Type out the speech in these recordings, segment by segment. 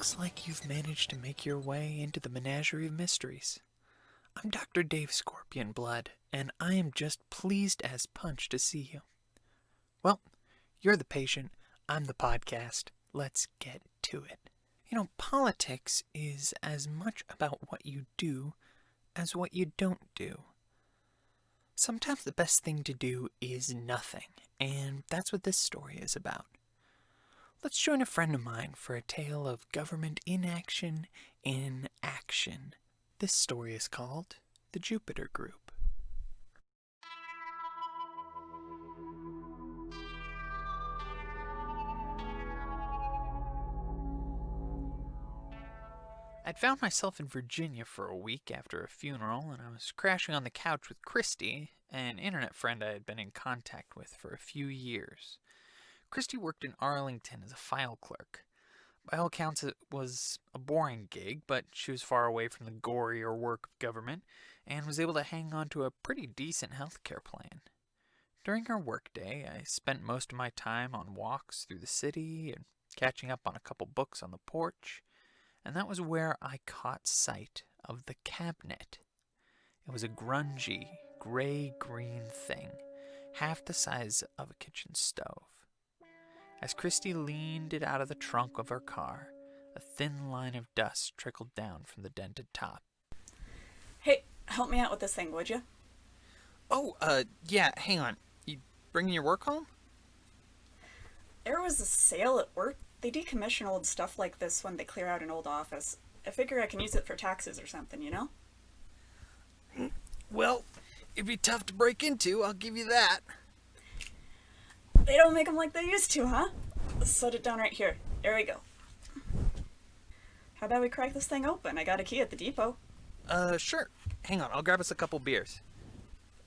Looks like you've managed to make your way into the Menagerie of Mysteries. I'm Dr. Dave Scorpionblood, and I am just pleased as punch to see you. Well, you're the patient, I'm the podcast. Let's get to it. Politics is as much about what you do as what you don't do. Sometimes the best thing to do is nothing, and that's what this story is about. Let's join a friend of mine for a tale of government inaction in action. This story is called The Jupiter Group. I'd found myself in Virginia for a week after a funeral, and I was crashing on the couch with Christy, an internet friend I had been in contact with for a few years. Christy worked in Arlington as a file clerk. By all accounts, it was a boring gig, but she was far away from the gorier work of government and was able to hang on to a pretty decent healthcare plan. During her workday, I spent most of my time on walks through the city and catching up on a couple books on the porch, and that was where I caught sight of the cabinet. It was a grungy, gray-green thing, half the size of a kitchen stove. As Christy leaned it out of the trunk of her car, a thin line of dust trickled down from the dented top. Hey, help me out with this thing, would you? Yeah, hang on. You bringing your work home? There was a sale at work. They decommission old stuff like this when they clear out an old office. I figure I can use it for taxes or something, you know? Well, it'd be tough to break into, I'll give you that. They don't make them like they used to, huh? Let's set it down right here. There we go. How about we crack this thing open? I got a key at the depot. Sure. Hang on, I'll grab us a couple beers.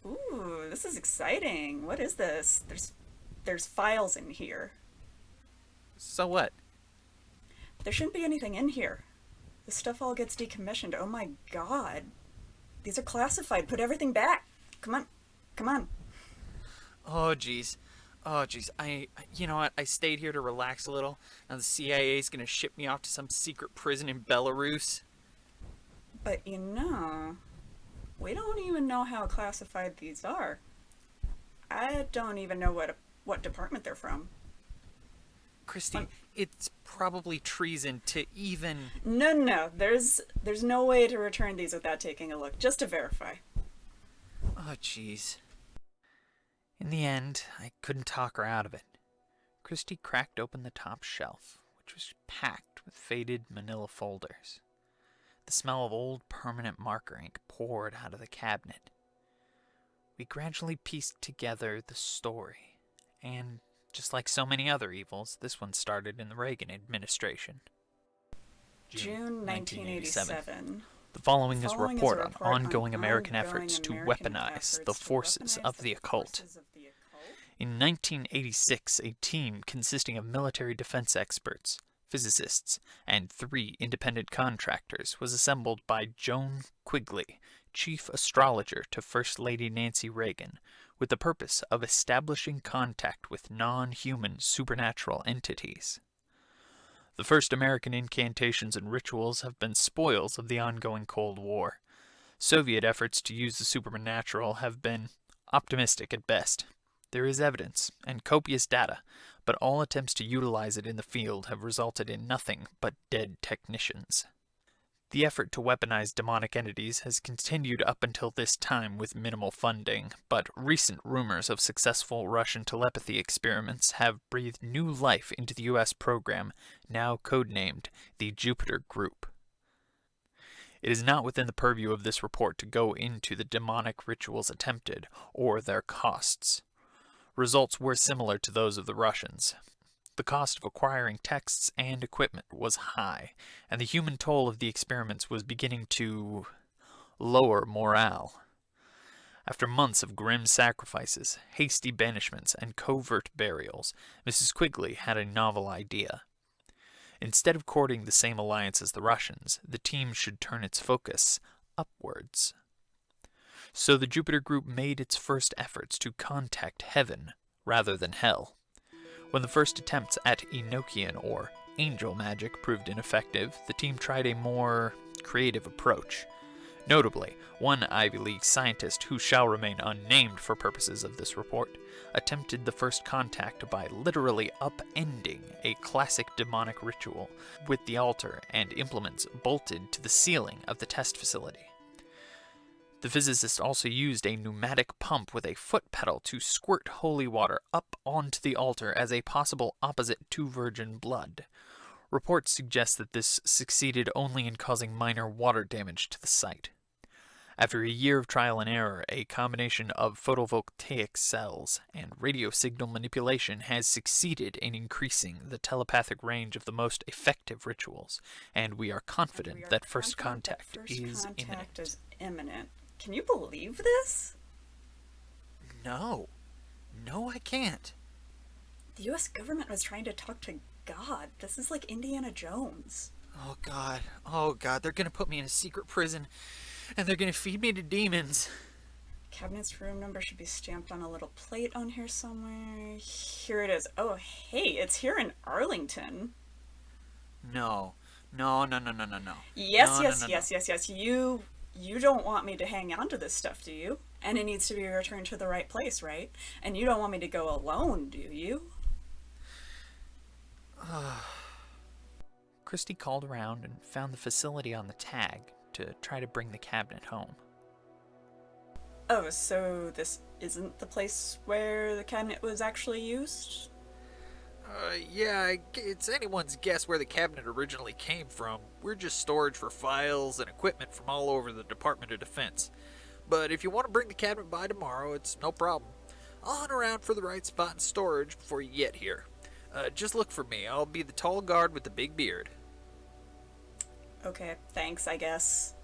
Ooh, this is exciting. What is this? There's files in here. So what? There shouldn't be anything in here. This stuff all gets decommissioned. Oh my god. These are classified. Put everything back. Come on. Come on. Oh, jeez. You know what? I stayed here to relax a little. Now the CIA's gonna ship me off to some secret prison in Belarus. But we don't even know how classified these are. I don't even know what department they're from. Christy, it's probably treason to even... No. There's no way to return these without taking a look, just to verify. Oh, jeez. In the end, I couldn't talk her out of it. Christy cracked open the top shelf, which was packed with faded manila folders. The smell of old permanent marker ink poured out of the cabinet. We gradually pieced together the story, and just like so many other evils, this one started in the Reagan administration. June 1987. The following is a report on ongoing American efforts to weaponize the forces of the occult. In 1986, a team consisting of military defense experts, physicists, and 3 independent contractors was assembled by Joan Quigley, chief astrologer to First Lady Nancy Reagan, with the purpose of establishing contact with non-human supernatural entities. The first American incantations and rituals have been spoils of the ongoing Cold War. Soviet efforts to use the supernatural have been optimistic at best. There is evidence and copious data, but all attempts to utilize it in the field have resulted in nothing but dead technicians. The effort to weaponize demonic entities has continued up until this time with minimal funding, but recent rumors of successful Russian telepathy experiments have breathed new life into the U.S. program, now codenamed the Jupiter Group. It is not within the purview of this report to go into the demonic rituals attempted or their costs. Results were similar to those of the Russians. The cost of acquiring texts and equipment was high, and the human toll of the experiments was beginning to lower morale. After months of grim sacrifices, hasty banishments, and covert burials, Mrs. Quigley had a novel idea. Instead of courting the same alliance as the Russians, the team should turn its focus upwards. So the Jupiter Group made its first efforts to contact heaven rather than hell. When the first attempts at Enochian or angel magic proved ineffective, the team tried a more creative approach. Notably, one Ivy League scientist, who shall remain unnamed for purposes of this report, attempted the first contact by literally upending a classic demonic ritual with the altar and implements bolted to the ceiling of the test facility. The physicist also used a pneumatic pump with a foot pedal to squirt holy water up onto the altar as a possible opposite to virgin blood. Reports suggest that this succeeded only in causing minor water damage to the site. After a year of trial and error, a combination of photovoltaic cells and radio signal manipulation has succeeded in increasing the telepathic range of the most effective rituals, and we are confident that first contact is imminent. Can you believe this? No. No, I can't. The U.S. government was trying to talk to God. This is like Indiana Jones. Oh, God. Oh, God. They're going to put me in a secret prison, and they're going to feed me to demons. Cabinet's room number should be stamped on a little plate on here somewhere. Here it is. Oh, hey, it's here in Arlington. No. Yes. You don't want me to hang on to this stuff, do you? And it needs to be returned to the right place, right? And you don't want me to go alone, do you? Christy called around and found the facility on the tag to try to bring the cabinet home. Oh, so this isn't the place where the cabinet was actually used? Yeah, it's anyone's guess where the cabinet originally came from. We're just storage for files and equipment from all over the Department of Defense. But if you want to bring the cabinet by tomorrow, it's no problem. I'll hunt around for the right spot in storage before you get here. Just look for me. I'll be the tall guard with the big beard. Okay, thanks, I guess.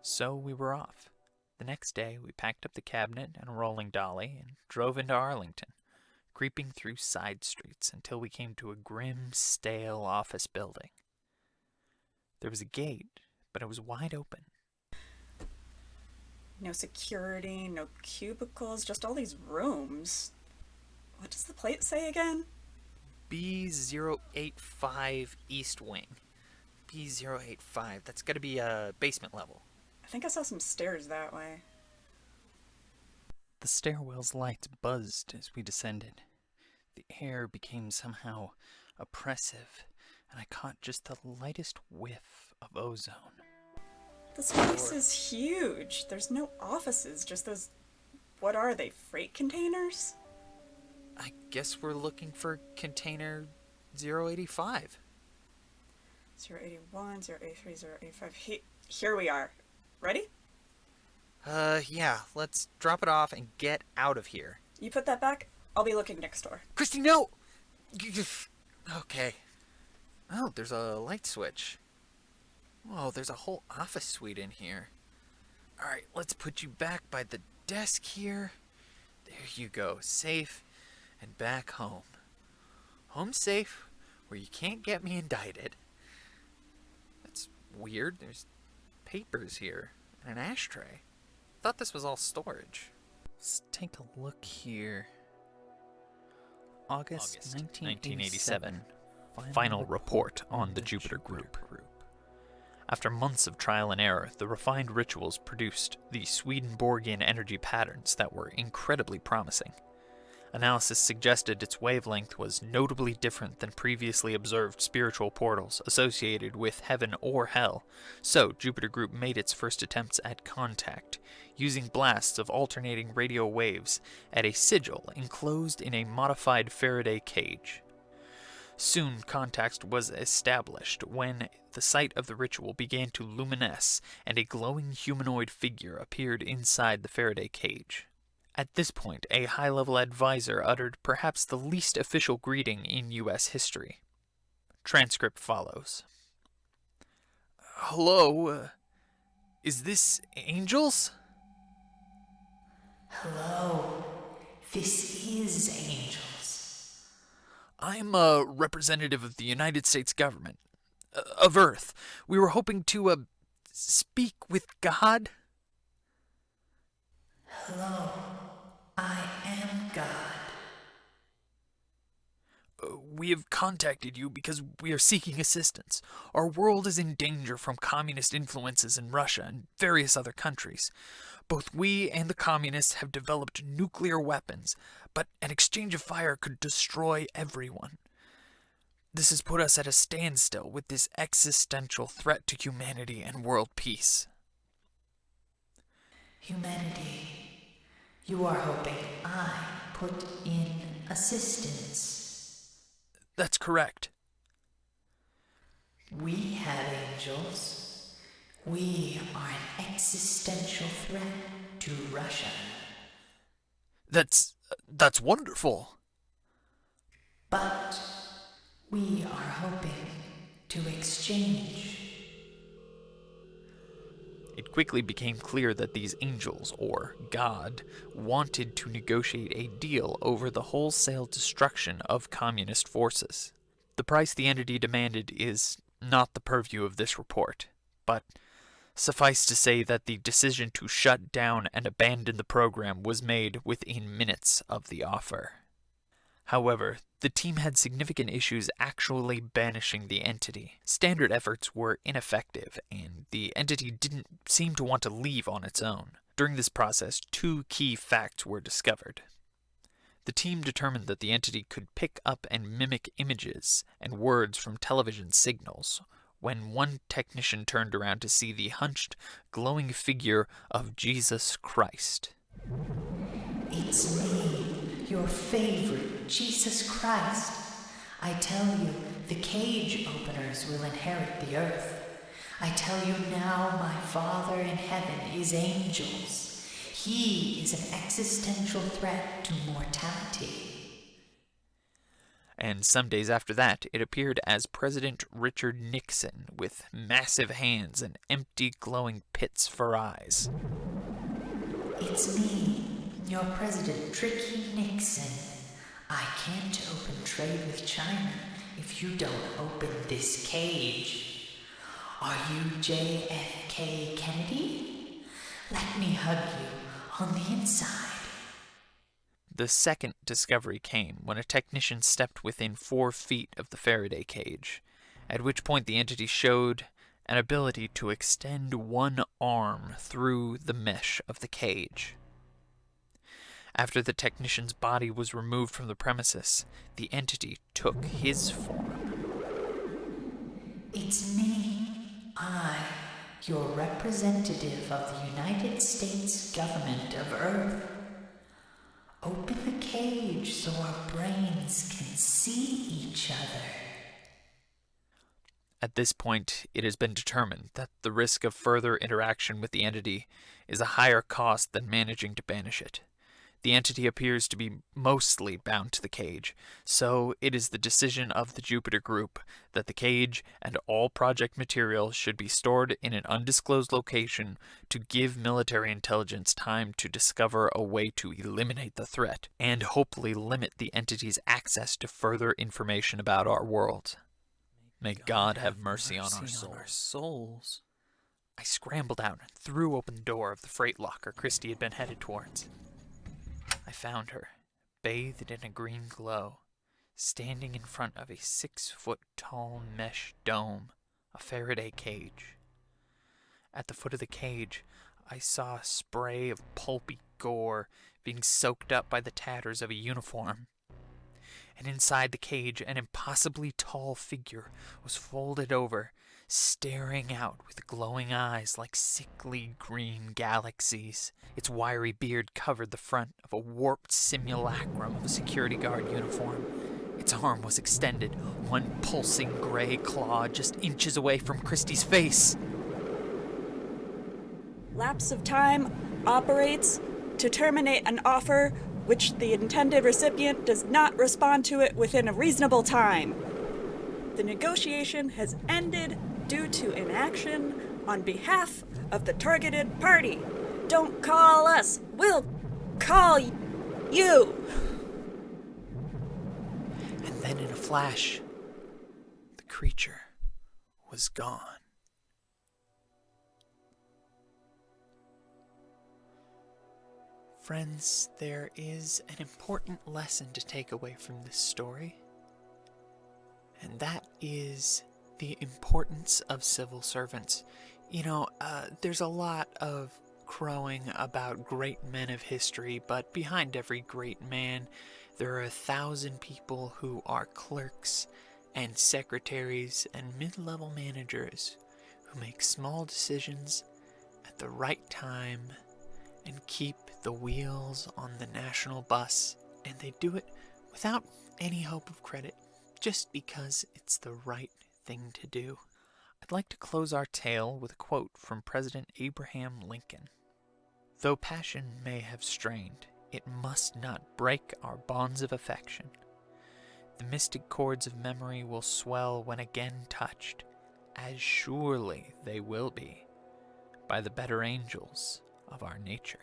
So we were off. The next day, we packed up the cabinet and a rolling dolly and drove into Arlington, creeping through side streets until we came to a grim, stale office building. There was a gate, but it was wide open. No security, no cubicles, just all these rooms. What does the plate say again? B085 East Wing. B085. That's got to be a basement level. I think I saw some stairs that way. The stairwell's lights buzzed as we descended. The air became somehow oppressive, and I caught just the lightest whiff of ozone. This place is huge. There's no offices, just those... What are they, freight containers? I guess we're looking for container 085. 081, 083, 085. Here we are. Ready? Yeah. Let's drop it off and get out of here. You put that back? I'll be looking next door. Christy, no! Okay. Oh, there's a light switch. Whoa, there's a whole office suite in here. Alright, let's put you back by the desk here. There you go. Safe and back home. Home safe, where you can't get me indicted. That's weird. There's papers here and an ashtray. Thought this was all storage. Let's take a look here. August 1987. Final report on the Jupiter Group. After months of trial and error, the refined rituals produced the Swedenborgian energy patterns that were incredibly promising. Analysis suggested its wavelength was notably different than previously observed spiritual portals associated with heaven or hell, so Jupiter Group made its first attempts at contact, using blasts of alternating radio waves at a sigil enclosed in a modified Faraday cage. Soon contact was established when the site of the ritual began to luminesce and a glowing humanoid figure appeared inside the Faraday cage. At this point, a high-level advisor uttered perhaps the least official greeting in U.S. history. Transcript follows. Hello, is this Angels? Hello, this is Angels. I'm a representative of the United States government, of Earth. We were hoping to, speak with God. Hello, I am God. We have contacted you because we are seeking assistance. Our world is in danger from communist influences in Russia and various other countries. Both we and the communists have developed nuclear weapons, but an exchange of fire could destroy everyone. This has put us at a standstill with this existential threat to humanity and world peace. Humanity, you are hoping I put in assistance. That's correct. We have angels. We are an existential threat to Russia. That's wonderful. But we are hoping to exchange. It quickly became clear that these angels, or God, wanted to negotiate a deal over the wholesale destruction of communist forces. The price the entity demanded is not the purview of this report, but suffice to say that the decision to shut down and abandon the program was made within minutes of the offer. However, the team had significant issues actually banishing the entity. Standard efforts were ineffective, and the entity didn't seem to want to leave on its own. During this process, two key facts were discovered. The team determined that the entity could pick up and mimic images and words from television signals. When one technician turned around to see the hunched, glowing figure of Jesus Christ. It's me, your favorite, Jesus Christ. I tell you, the cage openers will inherit the earth. I tell you now, my Father in heaven is angels. He is an existential threat to mortality. And some days after that, it appeared as President Richard Nixon, with massive hands and empty glowing pits for eyes. It's me, your President Tricky Nixon. I can't open trade with China if you don't open this cage. Are you JFK Kennedy? Let me hug you on the inside. The second discovery came when a technician stepped within 4 feet of the Faraday cage, at which point the entity showed an ability to extend one arm through the mesh of the cage. After the technician's body was removed from the premises, the entity took his form. It's me, I, your representative of the United States government of Earth. Open the cage so our brains can see each other. At this point, it has been determined that the risk of further interaction with the entity is a higher cost than managing to banish it. The entity appears to be mostly bound to the cage, so it is the decision of the Jupiter Group that the cage and all project material should be stored in an undisclosed location to give military intelligence time to discover a way to eliminate the threat and hopefully limit the entity's access to further information about our world. May God have mercy on our souls. I scrambled out and threw open the door of the freight locker Christy had been headed towards. I found her, bathed in a green glow, standing in front of a 6-foot-tall mesh dome, a Faraday cage. At the foot of the cage, I saw a spray of pulpy gore being soaked up by the tatters of a uniform. And inside the cage, an impossibly tall figure was folded over, staring out with glowing eyes like sickly green galaxies. Its wiry beard covered the front of a warped simulacrum of a security guard uniform. Its arm was extended, one pulsing gray claw just inches away from Christie's face. Lapse of time operates to terminate an offer which the intended recipient does not respond to it within a reasonable time. The negotiation has ended due to inaction on behalf of the targeted party. Don't call us, we'll call you. And then in a flash, the creature was gone. Friends, there is an important lesson to take away from this story. And that is the importance of civil servants. There's a lot of crowing about great men of history, but behind every great man, there are 1,000 people who are clerks and secretaries and mid-level managers who make small decisions at the right time and keep the wheels on the national bus, and they do it without any hope of credit, just because it's the right thing to do. I'd like to close our tale with a quote from President Abraham Lincoln. "Though passion may have strained, it must not break our bonds of affection. The mystic chords of memory will swell when again touched, as surely they will be, by the better angels of our nature."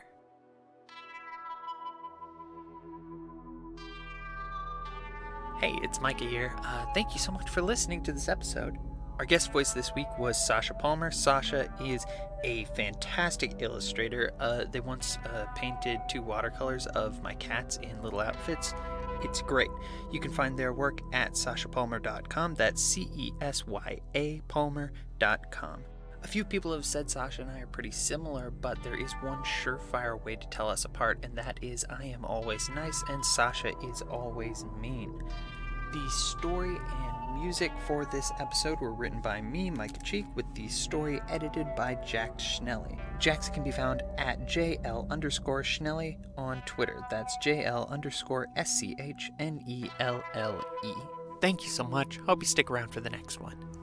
Hey, it's Micah here. Thank you so much for listening to this episode. Our guest voice this week was Sasha Palmer. Sasha is a fantastic illustrator. They once painted 2 watercolors of my cats in little outfits. It's great. You can find their work at sashapalmer.com. That's CESYA Palmer.com. A few people have said Sasha and I are pretty similar, but there is one surefire way to tell us apart, and that is I am always nice and Sasha is always mean. The story and music for this episode were written by me, Micah Cheek, with the story edited by Jack Schnelle. Jax can be found at JL_Schnelle on Twitter. That's JL_SCHNELLE. Thank you so much. Hope you stick around for the next one.